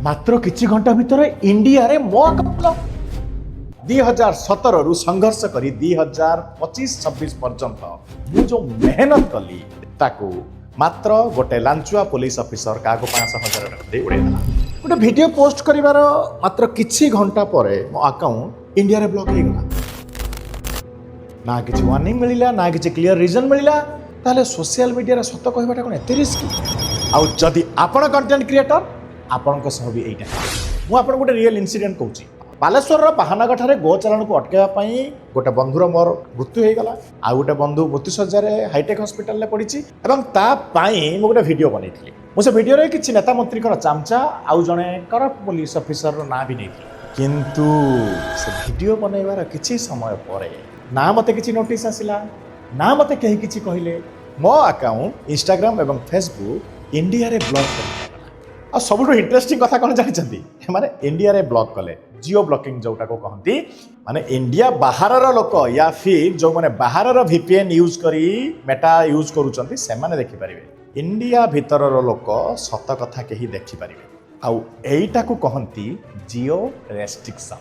मात्र किछि घंटा भितर इंडिया रे मॉक अप 2017 रु संघर्ष करी 2025-26 पर्यंत मु जो मेहनत कली ताकू मात्र गोटे लांचुआ पुलिस ऑफिसर का 5,000 टका दे उड़ेला। गोटे वीडियो पोस्ट करिवार मात्र किछि घंटा परे मो अकाउंट इंडिया रे ब्लॉक हो गला। ना किछि वार्निंग मिलिला ना किछि क्लियर रीजन मिलिला। ताले सोशल मीडिया रे सत्य कहबाटा कोन एते रिस्की। आ जदि आपण कंटेंट क्रिएटर आपण को सब भी एटा मु आपण गोटे रियल इंसिडेंट कहूची। बालेश्वर बाहानगठारे गो चालाण को अटकाइबा गोटे बंधुर मोर मृत्यु हो गला। आ गोटे बंधु मृत्युशज्या हाईटेक हॉस्पिटल में पड़ी और तापाई गोटे वीडियो बनई मुझे वीडियो रे किसी नेता मंत्री चामचा आउ जड़े करप्ट पुलिस ऑफिसर ना भी नहीं किंतु से वीडियो बनइबार किसी समय पर ना मते किसी नोटिस आसिला ना मते कहीं किसी कहले मो अकाउंट इंस्टाग्राम एवं फेसबुक इंडिया रे ब्लॉक कर आ सबुठ इंटरेस्टिंग कथा कौन जानते माने इंडिया रे ब्लॉक कले जियो ब्लॉकिंग जोटा को कहती माने इंडिया बाहर लोक या फिर जो माने बाहर VPN यूज करी मेटा यूज करूचंती से माने देखि परिबे। इंडिया भीतर लोक सत कथा केही देखि परिबे आउ एईटा को कहती जियो रेस्ट्रिक्शन।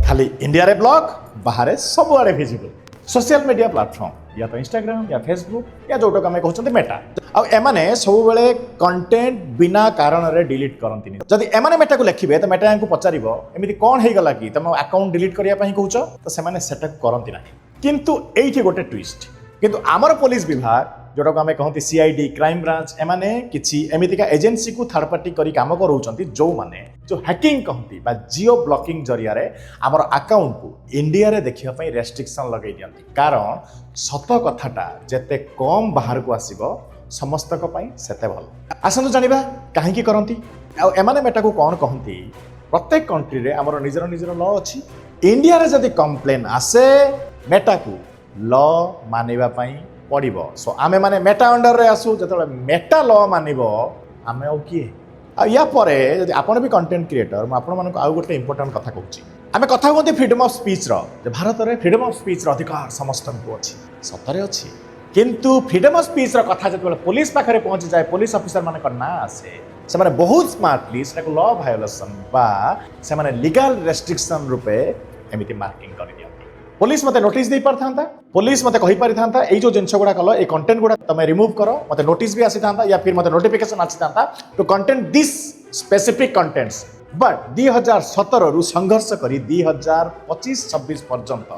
खाली इंडिया रे ब्लॉक बाहर सब आड़े विजिबल सोशल मीडिया प्लेटफॉर्म या तो इंस्टाग्राम या फेसबुक या जोटा आम कहते मेटा आने सब बेले कंटेंट बिना कारण रे डिलीट करती। जदि एमाने मेटा को लिखे तो मेटा को पचारिबो एमिति कौन हो गला कि तुम अकाउंट डिलीट करिया पई कहउछ तो से माने सेटा करती ना। किंतु एठी गोटे ट्विस्ट किंतु आमर पुलिस विभाग जोटा को आम कहते CID क्राइम ब्रांच एमाने किछि एमितिका एजेंसी को थर्ड पार्टी करी काम करूचंती जो माने जो हैकिंग कहती बा जियो ब्लॉकिंग जरिया रे आमर अकाउंट को इंडिया रे देखिया पई रेस्ट्रिक्शन लगै दियंती। कारण सत कथाटा जेते कम बाहर को आसीबो समस्त को पई सेते भल। आसंतु जानिबा काहे की करंती आ एमाने मेटा को कोन कहंती। प्रत्येक कंट्री रे आमर निजर निजर लॉ अछि। इंडिया रे जदि कंप्लेन आसे मेटा को लॉ मानिबा पई पड़िबो। सो आमे माने मेटा अंडर रे आसु जतले मेटा लॉ मानिबो आमे ओ किए आ या परे जदि आपण भी कंटेंट क्रिएटर म आपण मानको आउ गोटे इंपोर्टेंट कथा कहूची। आमे कथा कहते फ्रीडम ऑफ स्पीच रो जे भारत रे फ्रीडम ऑफ स्पीच रो अधिकार समस्त को अछि सतरे अछि। किंतु फ्रीडम ऑफ स्पीच रो कथा जतले पुलिस पाखरे पहुंच जाए पुलिस ऑफिसर माने ना आसे से माने बहुत स्मार्टली सेटा को लॉ वायोलेशन बा से माने लीगल रेस्ट्रिक्शन रूपे एमिति मार्किंग कर दिया। पुलिस मते नोटिस दे पारथांता पुलिस मते कहि पारिथांता ए जो जिंस गुडा कलो ए कंटेंट गुडा तमे रिमूव करो मते नोटिस भी आसी थांता या फिर मते नोटिफिकेशन आसी थांता to content this specific contents. But 2017 रु संघर्ष करी 2025-26 पर्यंत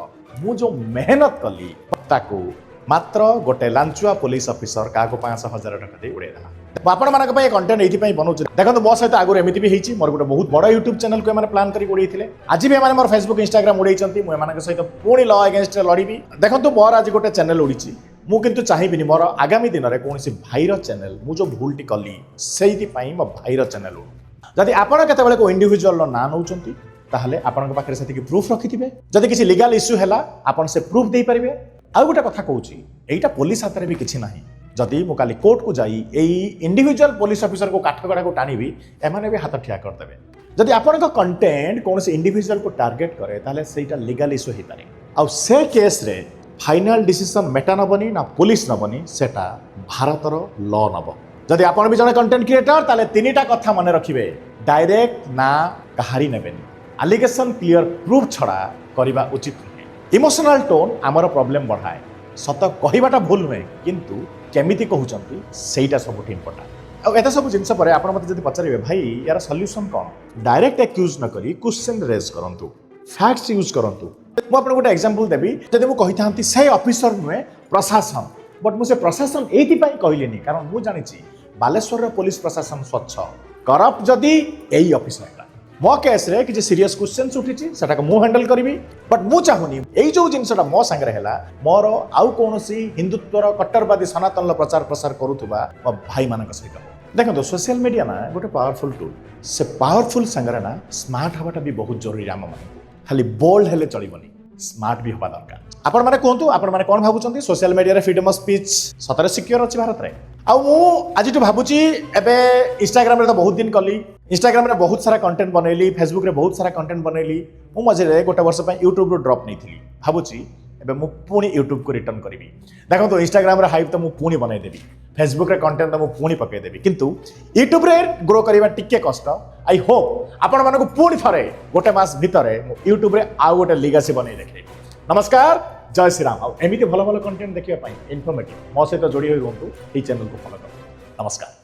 मु जो मेहनत कली ताकू मात्र गोटे लांचुआ पुलिस ऑफिसर का 5,000 टका दे उड़ेला। आपण मानक पई कंटेंट एथि पई बनउछ देखंतु मो सहित आगुर एमिति भी हेछि मोर गोटे बहुत बड़ा YouTube चैनल को एमाने प्लान करी उड़ैथिले। आज भी एमाने मोर फेसबुक इंस्टाग्राम उड़ैचंती मु एमानक सहित पूरी लॉ अगेंस्ट लड़ीबी। देखंतु मोर आज गोटे चैनल उड़ीची मु किंतु चाहिबिनी मोर आगामी दिन रे कोनसी भाईर चैनल मु जो भूलटी कली सेहिति पई मो भाईर चैनल उड़। जदि आपण केते बेले को इंडिविजुअल ना नउचंती ताहले आपण पाखरे सेति की प्रूफ रखिथिबे। जदि किछि लीगल इश्यू हैला आपण से प्रूफ देई परिबे। आ गोटे कथा कहूची एटा पुलिस हाथ रे भी किछि नाही। जदि मु काली कोर्ट को जाई एई इंडिविजुअल पुलिस ऑफिसर को काठगड़ा को टाणीबी एमाने भी हाथ ठिया कर देबे। जदि आपण को कंटेंट कोनसे इंडिविजुअल को टारगेट करे ताहले सेटा लीगल इश्यू हे पारे। आ से केस रे फाइनल डिसीजन मेटा नबनी ना पुलिस नबनी सेटा भारतर लॉ नब। जदि आपण भी जने कंटेंट क्रिएटर ताहले तीनटा कथा मने रखिबे। डायरेक्ट ना कहारी नेबेनी एलिगेशन क्लियर प्रूफ छड़ा करिबा उचित नहे। इमोशनल टोन आमर प्रॉब्लम बढ़ाए सत कहबाटा भूल नुहे किंतु केमिति कहउचंती सेटा सबुठ इंपोर्टेंट। आ एता सब जिंस पर आपण मते जदि पचारिबे भाई यार सॉल्यूशन कोन डायरेक्ट एक्यूज न करी क्वेश्चन रेज करंतु फैक्ट्स यूज करंतु। मु आपण गोटे एग्जांपल देबी जदि मु कहिथांती से ऑफिसर नुहे प्रशासन बट मु से प्रशासन एथि पई कहलिनी कारण मु जानिची बालेश्वर पुलिस प्रशासन स्वच्छ करप्ट जदि एई ऑफिसर मो केस रे कि सीरियस क्वेश्चन उठी सेटा को मु हैंडल करी। बट मु चाहूनी एई जो जिनसटा मो संगे हैला मोर आउ कोनोसी हिंदुत्वर कट्टरवादी सनातन प्रचार प्रसार करूथुबा मो भाई मानक सहित देखो सोशल मीडिया ना गोटे पावरफुल टूल से पावरफुल संगे ना स्मार्ट हवाटा भी बहुत जरूरी। आम मान खाली बोल्ड हेले चलिबनी स्मार्ट भी हवा दरकार। आपण माने कहतु आपण माने कोन भाबुचंती सोशल मीडिया रे फ्रीडम ऑफ स्पीच सतरे सिक्योर अछि भारत रे। आ मु आज भावुची एबे इंस्टाग्राम रे तो बहुत दिन कली इंस्टाग्राम रे बहुत सारा कंटेंट बनैली फेसबुक रे बहुत सारा कंटेंट बनैली मु मजे रे गोटे वर्ष पय यूट्यूब रो ड्रॉप नैथिली भावुची एबे मु पुणी यूट्यूब को रिटर्न करी। देखो तो इंस्टाग्राम रे हाइप तो मु पुणी बनै देबी फेसबुक रे कंटेंट तो पुणी पकईदेवी किंतु यूट्यूब रे ग्रो करवा टिके कष्ट आई होप आपण मानक पुणी थरे गोटे मास भितर यूट्यूब रे आउ गोटे लिगासी बनै देखे नमस्कार जय श्री राम एमती भल भल कंटेंट देखिए इनफॉर्मेटिव मो सहित जोड़ी रुहतु ये चैनल को फॉलो करो नमस्कार।